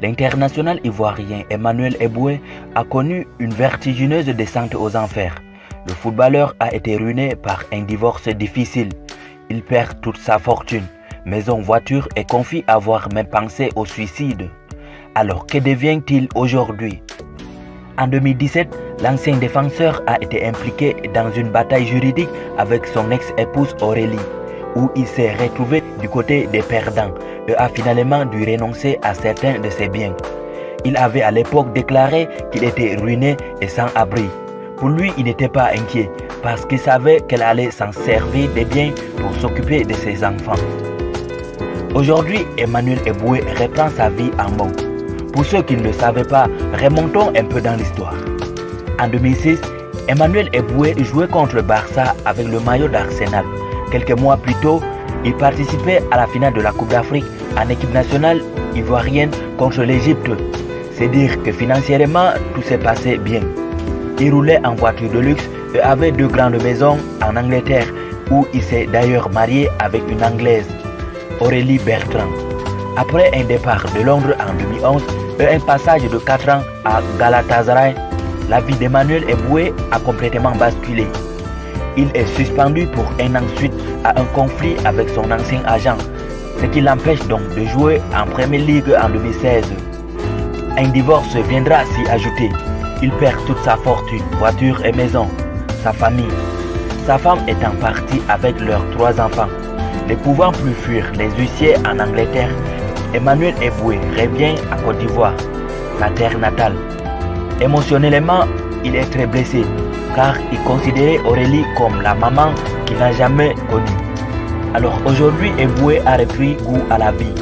L'international ivoirien Emmanuel Eboué a connu une vertigineuse descente aux enfers. Le footballeur a été ruiné par un divorce difficile. Il perd toute sa fortune, maison, voiture et confie avoir même pensé au suicide. Alors que devient-il aujourd'hui? En 2017, l'ancien défenseur a été impliqué dans une bataille juridique avec son ex-épouse Aurélie, où il s'est retrouvé du côté des perdants et a finalement dû renoncer à certains de ses biens. Il avait à l'époque déclaré qu'il était ruiné et sans abri. Pour lui, il n'était pas inquiet parce qu'il savait qu'elle allait s'en servir des biens pour s'occuper de ses enfants. Aujourd'hui, Emmanuel Eboué reprend sa vie en main. Pour ceux qui ne le savaient pas, remontons un peu dans l'histoire. En 2006, Emmanuel Eboué jouait contre le Barça avec le maillot d'Arsenal. Quelques mois plus tôt, il participait à la finale de la Coupe d'Afrique en équipe nationale ivoirienne contre l'Égypte. C'est dire que financièrement, tout s'est passé bien. Il roulait en voiture de luxe et avait 2 grandes maisons en Angleterre où il s'est d'ailleurs marié avec une Anglaise, Aurélie Bertrand. Après un départ de Londres en 2011 et un passage de 4 ans à Galatasaray, la vie d'Emmanuel Eboué a complètement basculé. Il est suspendu pour un an suite à un conflit avec son ancien agent, ce qui l'empêche donc de jouer en Premier League en 2016. Un divorce viendra s'y ajouter. Il perd toute sa fortune, voiture et maison, sa famille. Sa femme est en partie avec leurs 3 enfants. Ne pouvant plus fuir les huissiers en Angleterre, Emmanuel Eboué revient à Côte d'Ivoire, sa terre natale. Émotionnellement, il est très blessé car il considérait Aurélie comme la maman qu'il n'a jamais connue. Alors aujourd'hui, Eboué a repris goût à la vie.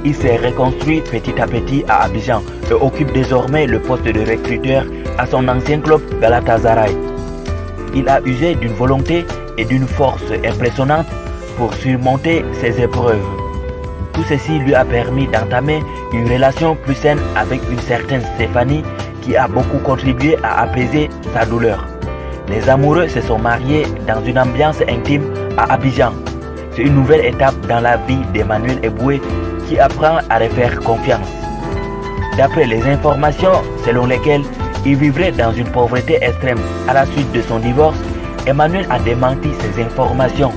Il s'est reconstruit petit à petit à Abidjan et occupe désormais le poste de recruteur à son ancien club Galatasaray. Il a usé d'une volonté et d'une force impressionnantes pour surmonter ses épreuves. Tout ceci lui a permis d'entamer une relation plus saine avec une certaine Stéphanie qui a beaucoup contribué à apaiser sa douleur. Les amoureux se sont mariés dans une ambiance intime à Abidjan. C'est une nouvelle étape dans la vie d'Emmanuel Eboué qui apprend à refaire confiance. D'après les informations selon lesquelles il vivrait dans une pauvreté extrême à la suite de son divorce, Emmanuel a démenti ces informations.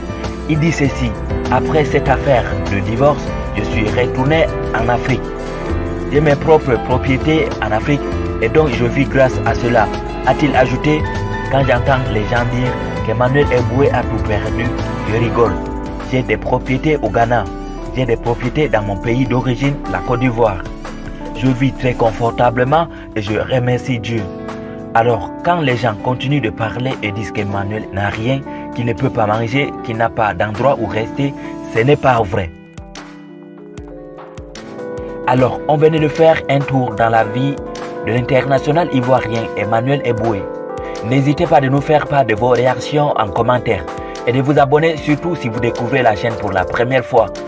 Il dit ceci: après cette affaire de divorce, je suis retourné en Afrique. J'ai mes propres propriétés en Afrique et donc je vis grâce à cela, a-t-il ajouté. Quand j'entends les gens dire qu'Emmanuel Eboué a tout perdu, je rigole. J'ai des propriétés au Ghana, j'ai des propriétés dans mon pays d'origine, la Côte d'Ivoire. Je vis très confortablement et je remercie Dieu. Alors quand les gens continuent de parler et disent qu'Emmanuel n'a rien, qu'il ne peut pas manger, qu'il n'a pas d'endroit où rester, ce n'est pas vrai. Alors on venait de faire un tour dans la vie de l'international ivoirien Emmanuel Eboué. N'hésitez pas de nous faire part de vos réactions en commentaire et de vous abonner surtout si vous découvrez la chaîne pour la première fois.